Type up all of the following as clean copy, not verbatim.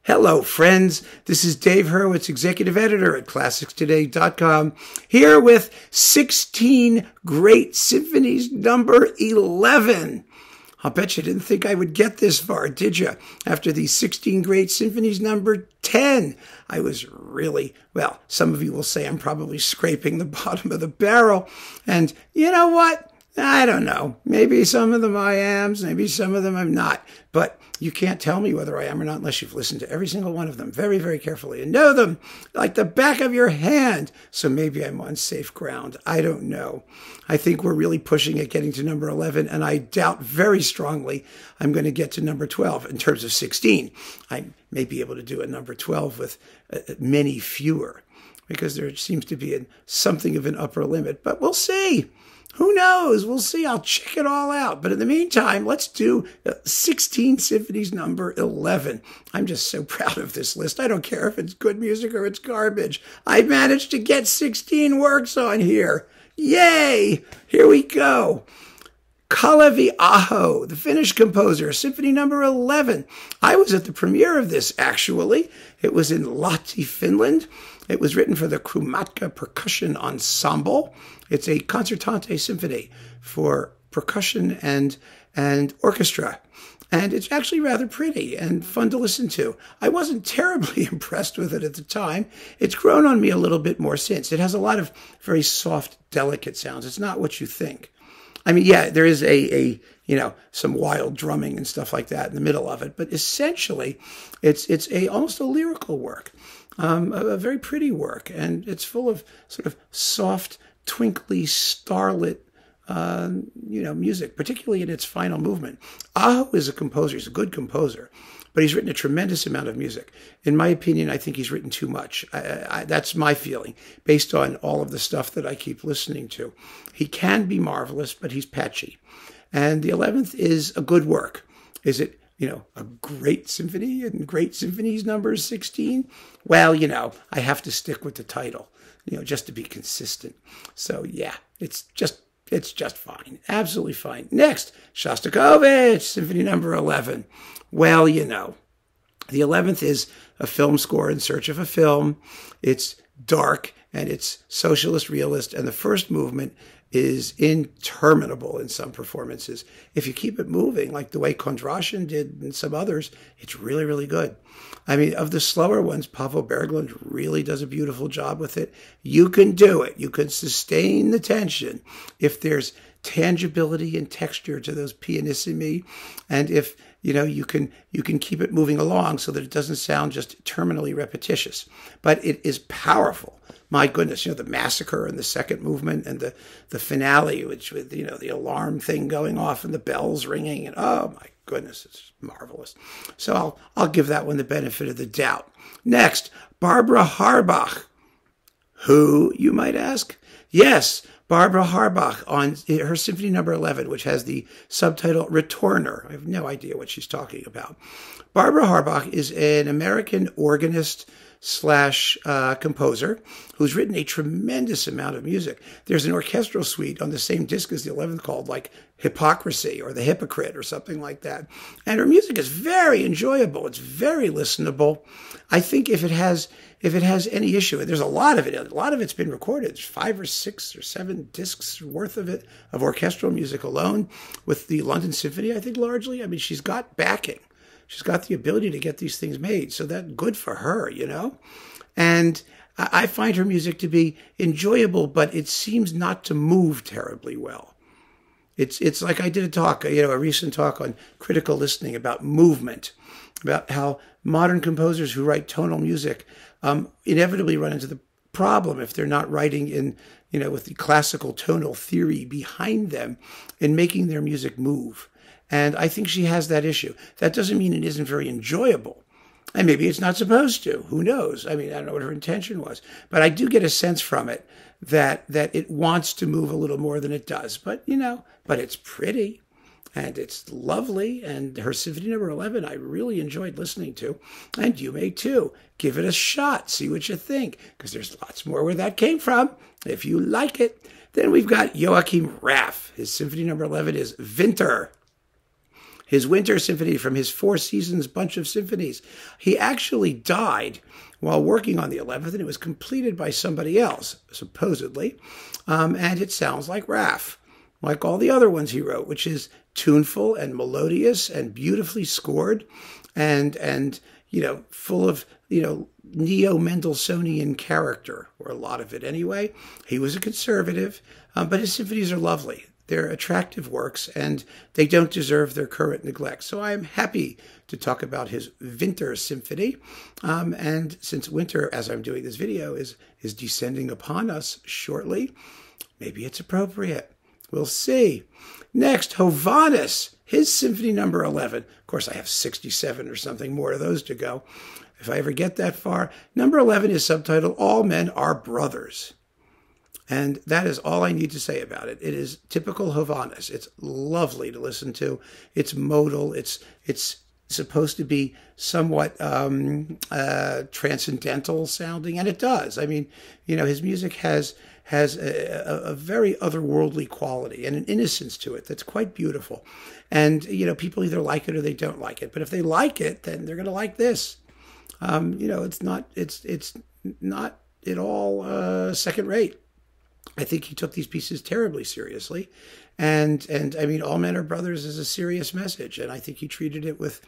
Hello, friends. This is Dave Hurwitz, executive editor at ClassicsToday.com, here with 16 Great Symphonies number 11. I'll bet you didn't think I would get this far, did you? After these 16 Great Symphonies number 10, I was really, well, some of you will say I'm probably scraping the bottom of the barrel. And you know what? I don't know. Maybe some of them I am, maybe some of them I'm not. But you can't tell me whether I am or not unless you've listened to every single one of them very, very carefully and know them like the back of your hand. So maybe I'm on safe ground. I don't know. I think we're really pushing at getting to number 11, and I doubt very strongly I'm going to get to number 12 in terms of 16. I may be able to do a number 12 with many fewer because there seems to be something of an upper limit, but we'll see. Who knows? We'll see. I'll check it all out. But in the meantime, let's do 16 Symphonies number 11. I'm just so proud of this list. I don't care if it's good music or it's garbage. I managed to get 16 works on here. Yay! Here we go. Kalevi Aho, the Finnish composer, Symphony number 11. I was at the premiere of this, actually. It was in Lahti, Finland. It was written for the Krumatka Percussion Ensemble. It's a concertante symphony for percussion and orchestra. And it's actually rather pretty and fun to listen to. I wasn't terribly impressed with it at the time. It's grown on me a little bit more since. It has a lot of very soft, delicate sounds. It's not what you think. I mean, yeah, there is some wild drumming and stuff like that in the middle of it, but essentially it's almost a lyrical work, a very pretty work, and it's full of sort of soft, twinkly, starlit, music, particularly in its final movement. Aho is a composer. He's a good composer, but he's written a tremendous amount of music. In my opinion, I think he's written too much. That's my feeling, based on all of the stuff that I keep listening to. He can be marvelous, but he's patchy. And the 11th is a good work. Is it, a great symphony and Great Symphonies number 16? Well, I have to stick with the title, just to be consistent. So, yeah, it's just fine. Absolutely fine. Next, Shostakovich, Symphony number 11. Well, the 11th is a film score in search of a film. It's dark and it's socialist realist, and the first movement is interminable in some performances. If you keep it moving, like the way Kondrashin did and some others, it's really, really good. I mean, of the slower ones, Pavel Berglund really does a beautiful job with it. You can do it. You can sustain the tension if there's tangibility and texture to those pianissimi, and if you can keep it moving along so that it doesn't sound just terminally repetitious. But it is powerful. My goodness, the massacre in the second movement and the finale, which with the alarm thing going off and the bells ringing, and oh my goodness, it's marvelous. So I'll give that one the benefit of the doubt. Next, Barbara Harbach. Who, you might ask? Yes, Barbara Harbach on her Symphony number 11, which has the subtitle Retourner. I have no idea what she's talking about. Barbara Harbach is an American organist / composer who's written a tremendous amount of music. There's an orchestral suite on the same disc as the 11th called like Hypocrisy or The Hypocrite or something like that. And her music is very enjoyable. It's very listenable. I think if it has any issue, and there's a lot of it. A lot of it's been recorded. There's 5 or 6 or 7 discs worth of it, of orchestral music alone, with the London Symphony, I think, largely. I mean, she's got backing. She's got the ability to get these things made. So that's good for her, And I find her music to be enjoyable, but it seems not to move terribly well. It's like I did a talk, a recent talk on critical listening about movement, about how modern composers who write tonal music inevitably run into the problem if they're not writing in, with the classical tonal theory behind them in making their music move. And I think she has that issue. That doesn't mean it isn't very enjoyable. And maybe it's not supposed to. Who knows? I mean, I don't know what her intention was. But I do get a sense from it that it wants to move a little more than it does. But, but it's pretty. And it's lovely. And her Symphony number 11, I really enjoyed listening to. And you may too. Give it a shot. See what you think. Because there's lots more where that came from. If you like it. Then we've got Joachim Raff. His Symphony number 11 is Winter. his Winter Symphony from his Four Seasons bunch of symphonies. He actually died while working on the 11th, and it was completed by somebody else, supposedly. And it sounds like Raff, like all the other ones he wrote, which is tuneful and melodious and beautifully scored and full of, neo-Mendelssohnian character, or a lot of it anyway. He was a conservative, but his symphonies are lovely. They're attractive works, and they don't deserve their current neglect. So I am happy to talk about his Winter Symphony. And since winter, as I'm doing this video, is descending upon us shortly, maybe it's appropriate. We'll see. Next, Hovhaness, his Symphony Number 11. Of course, I have 67 or something more of those to go, if I ever get that far. Number 11 is subtitled All Men Are Brothers. And that is all I need to say about it. It is typical Hovhaness. It's lovely to listen to. It's modal. It's supposed to be somewhat transcendental sounding, and it does. I mean, his music has a very otherworldly quality and an innocence to it that's quite beautiful. And, people either like it or they don't like it. But if they like it, then they're going to like this. It's not at all second rate. I think he took these pieces terribly seriously. And I mean, All Men Are Brothers is a serious message. And I think he treated it with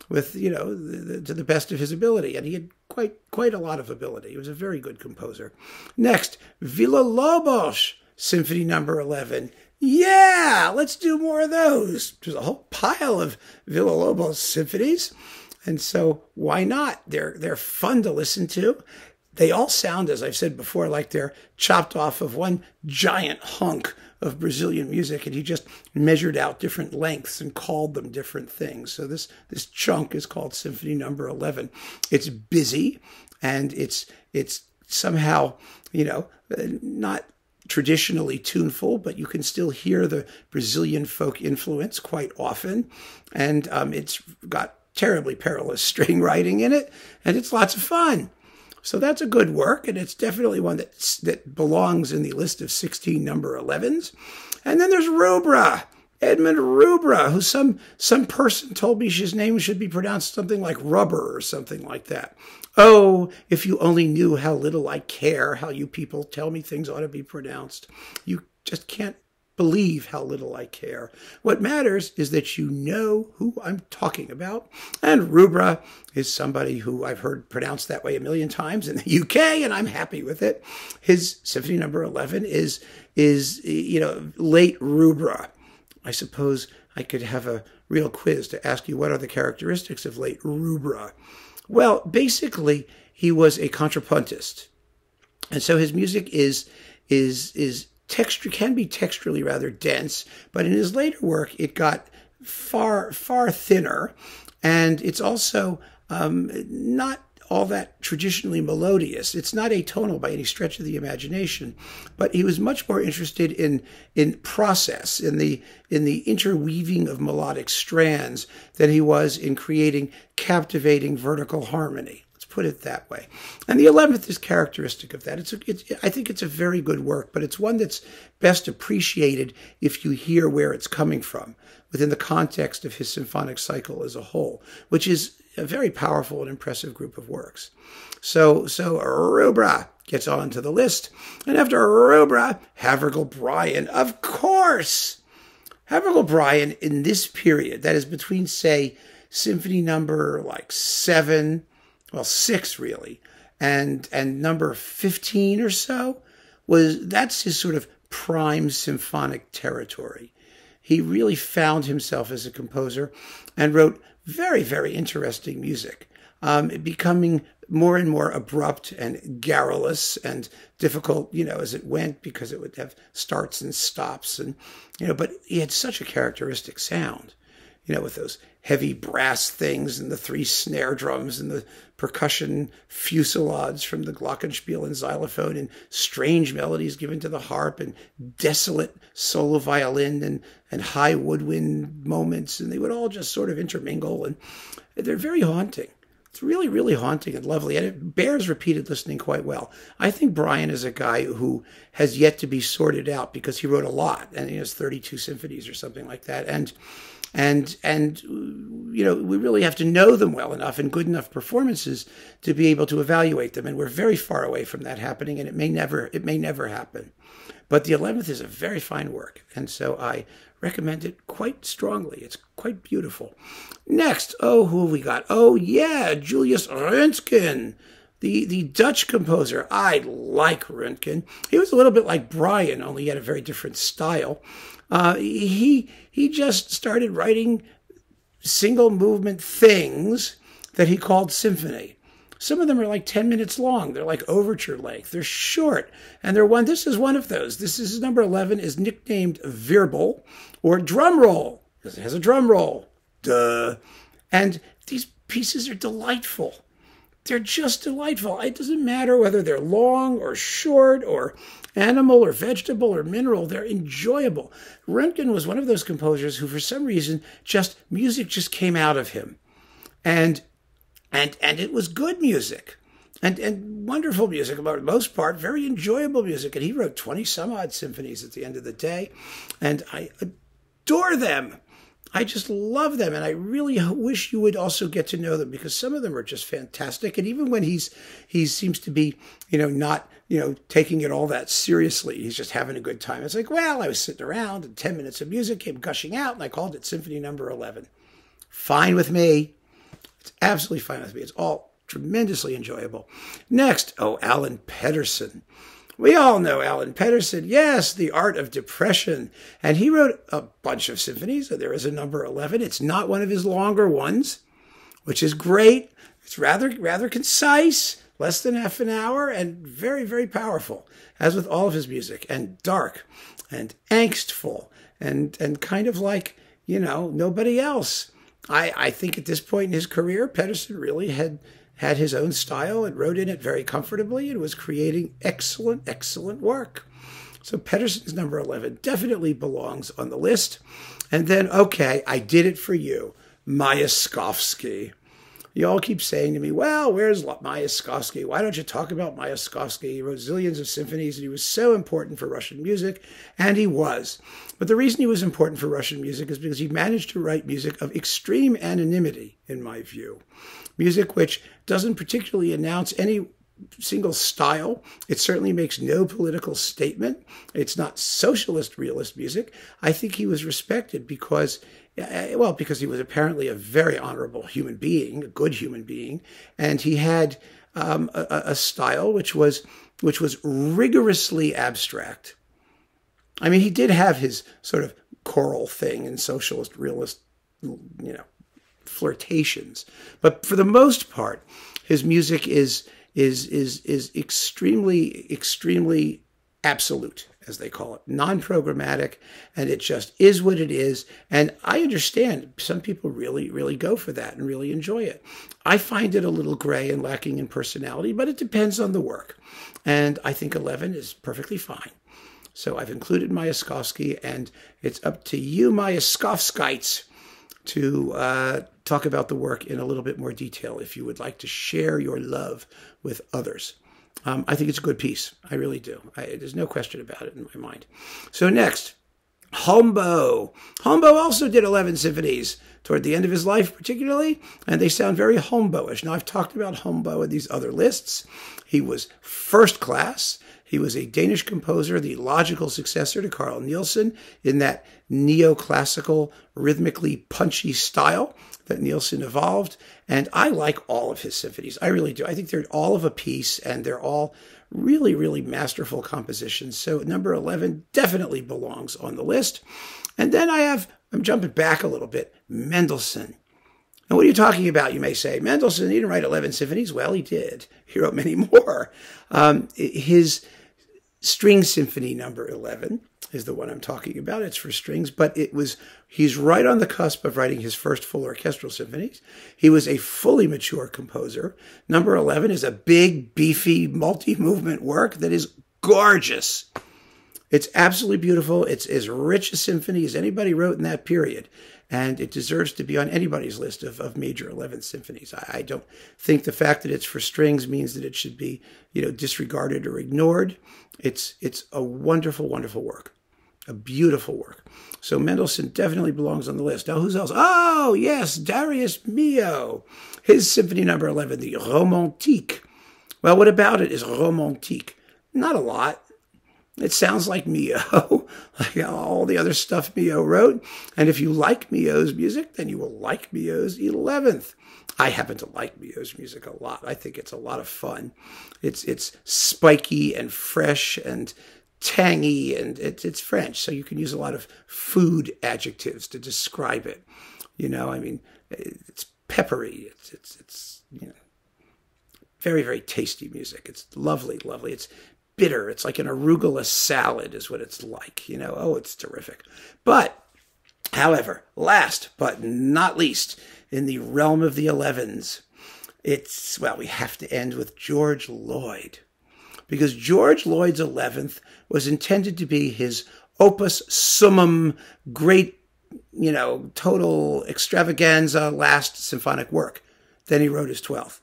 to the best of his ability. And he had quite a lot of ability. He was a very good composer. Next, Villa-Lobos, Symphony Number 11. Yeah, let's do more of those. There's a whole pile of Villa-Lobos symphonies. And so why not? They're fun to listen to. They all sound, as I've said before, like they're chopped off of one giant hunk of Brazilian music, and he just measured out different lengths and called them different things. So this chunk is called Symphony Number 11. It's busy, and it's somehow, not traditionally tuneful, but you can still hear the Brazilian folk influence quite often. And it's got terribly perilous string writing in it, and it's lots of fun. So that's a good work, and it's definitely one that belongs in the list of 16 number 11s. And then there's Rubbra, Edmund Rubbra, who some person told me his name should be pronounced something like Rubber or something like that. Oh, if you only knew how little I care how you people tell me things ought to be pronounced. You just can't believe how little I care. What matters is that you know who I'm talking about. And Rubbra is somebody who I've heard pronounced that way a million times in the UK, and I'm happy with it. His Symphony Number 11 is late Rubbra. I suppose I could have a real quiz to ask you what are the characteristics of late Rubbra. Well, basically, he was a contrapuntist. And so his music is can be texturally rather dense, but in his later work, it got far thinner, and it's also not all that traditionally melodious. It's not atonal by any stretch of the imagination, but he was much more interested in process, in the interweaving of melodic strands, than he was in creating captivating vertical harmony. Put it that way. And the 11th is characteristic of that. I think it's a very good work, but it's one that's best appreciated if you hear where it's coming from within the context of his symphonic cycle as a whole, which is a very powerful and impressive group of works. So Rubbra gets onto the list. And after Rubbra, Havergal Brian, of course. Havergal Brian in this period, that is between, say, Symphony Number 6 really, and number 15 or so, that's his sort of prime symphonic territory. He really found himself as a composer and wrote very, very interesting music, becoming more and more abrupt and garrulous and difficult, as it went, because it would have starts and stops, and but he had such a characteristic sound. With those heavy brass things and the 3 snare drums and the percussion fusillades from the glockenspiel and xylophone and strange melodies given to the harp and desolate solo violin and high woodwind moments. And they would all just sort of intermingle, and they're very haunting. It's really, really haunting and lovely, and it bears repeated listening quite well. I think Brian is a guy who has yet to be sorted out because he wrote a lot, and he has 32 symphonies or something like that. And And you know, we really have to know them well enough and good enough performances to be able to evaluate them. And we're very far away from that happening, and it may never happen. But the 11th is a very fine work, and so I recommend it quite strongly. It's quite beautiful. Next, who have we got? Oh, yeah, Julius Röntgen, the Dutch composer. I like Röntgen. He was a little bit like Brian, only he had a very different style. He just started writing single movement things that he called symphony. Some of them are like 10 minutes long. They're like overture length. They're short. And this is one of those. This is number 11, is nicknamed Wirbel or Drumroll, because it has a drum roll. Duh. And these pieces are delightful. They're just delightful. It doesn't matter whether they're long or short or animal or vegetable or mineral. They're enjoyable. Röntgen was one of those composers who, for some reason, music just came out of him. And it was good music and wonderful music, for the most part, very enjoyable music. And he wrote 20 some odd symphonies at the end of the day. And I adore them. I just love them. And I really wish you would also get to know them, because some of them are just fantastic. And even when he seems to be, not, taking it all that seriously, he's just having a good time. It's like, well, I was sitting around and 10 minutes of music came gushing out and I called it Symphony Number 11. Fine with me. It's absolutely fine with me. It's all tremendously enjoyable. Next, Alan Pederson. We all know Alan Pederson. Yes, The Art of Depression. And he wrote a bunch of symphonies. There is a number 11. It's not one of his longer ones, which is great. It's rather concise, less than half an hour, and very, very powerful, as with all of his music, and dark and angstful and kind of like, nobody else. I think at this point in his career, Pettersson really had his own style and wrote in it very comfortably and was creating excellent, excellent work. So Pettersson's number 11 definitely belongs on the list. And then, okay, I did it for you, Myaskovsky. You all keep saying to me, well, where's Myaskovsky? Why don't you talk about Myaskovsky? He wrote zillions of symphonies, and he was so important for Russian music, and he was. But the reason he was important for Russian music is because he managed to write music of extreme anonymity, in my view. Music which doesn't particularly announce any single style. It certainly makes no political statement. It's not socialist realist music. I think he was respected because he was apparently a very honorable human being, a good human being, and he had a style which was rigorously abstract. I mean, he did have his sort of choral thing and socialist realist, flirtations, but for the most part, his music is extremely absolute, as they call it, non-programmatic, and it just is what it is. And I understand some people really, really go for that and really enjoy it. I find it a little gray and lacking in personality, but it depends on the work. And I think 11 is perfectly fine. So I've included Myaskovsky, and it's up to you, Myaskovskites, to talk about the work in a little bit more detail if you would like to share your love with others. I think it's a good piece. I really do. There's no question about it in my mind. So next, Holmboe. Holmboe also did 11 symphonies toward the end of his life particularly, and they sound very Holmboe-ish. Now, I've talked about Holmboe in these other lists. He was first class. He was a Danish composer, the logical successor to Carl Nielsen in that neoclassical, rhythmically punchy style that Nielsen evolved. And I like all of his symphonies. I really do. I think they're all of a piece, and they're all really, really masterful compositions. So number 11 definitely belongs on the list. And then I'm jumping back a little bit, Mendelssohn. And what are you talking about, you may say? Mendelssohn, he didn't write 11 symphonies. Well, he did. He wrote many more. His String Symphony Number 11 is the one I'm talking about. It's for strings, but he's right on the cusp of writing his first full orchestral symphonies. He was a fully mature composer. Number 11 is a big, beefy, multi-movement work that is gorgeous. It's absolutely beautiful. It's as rich a symphony as anybody wrote in that period, and it deserves to be on anybody's list of major 11th symphonies. I don't think the fact that it's for strings means that it should be, disregarded or ignored. It's a wonderful, wonderful work. A beautiful work. So Mendelssohn definitely belongs on the list. Now, who's else? Oh, yes, Darius Milhaud. His Symphony Number 11, the Romantique. Well, what about it is Romantique? Not a lot. It sounds like Milhaud, like all the other stuff Milhaud wrote. And if you like Milhaud's music, then you will like Milhaud's 11th. I happen to like Milhaud's music a lot. I think it's a lot of fun. It's spiky and fresh and tangy, and it's French, so you can use a lot of food adjectives to describe it. You know, I mean, it's peppery. It's you know, very, very tasty music. It's lovely, lovely. It's bitter. It's like an arugula salad is what it's like. You know, oh, it's terrific. But, however, last but not least, in the realm of the 11s, well, we have to end with George Lloyd. Because George Lloyd's 11th was intended to be his opus summum, great, you know, total extravaganza, last symphonic work. Then he wrote his 12th,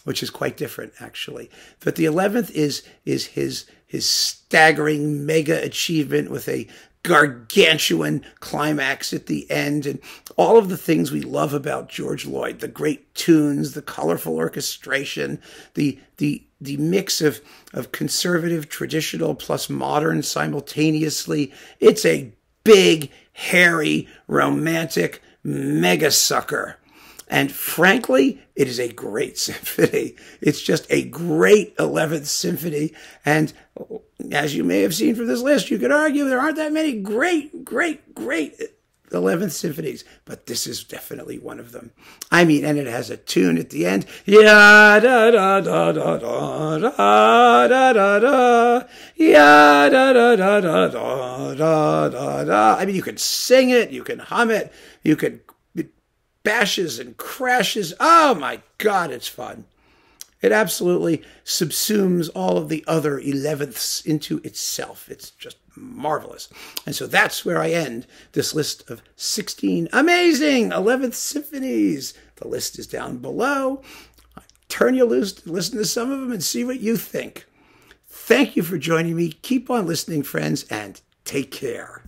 which is quite different, actually. But the 11th is his staggering mega achievement with a gargantuan climax at the end, and all of the things we love about George Lloyd, the great tunes, the colorful orchestration, the mix of conservative, traditional, plus modern simultaneously. It's a big, hairy, romantic mega sucker. And frankly, it is a great symphony. It's just a great 11th symphony. And as you may have seen from this list, you could argue there aren't that many great 11th symphonies, but this is definitely one of them. I mean, and it has a tune at the end. Ya da da da da da da da da da. Ya da da da da da da da da. I mean, you can sing it, you can hum it, you can bashes and crashes. Oh my God, it's fun. It absolutely subsumes all of the other 11ths into itself. It's just marvelous. And so that's where I end this list of 16 amazing 11th symphonies. The list is down below. Turn you loose, listen to some of them and see what you think. Thank you for joining me. Keep on listening, friends, and take care.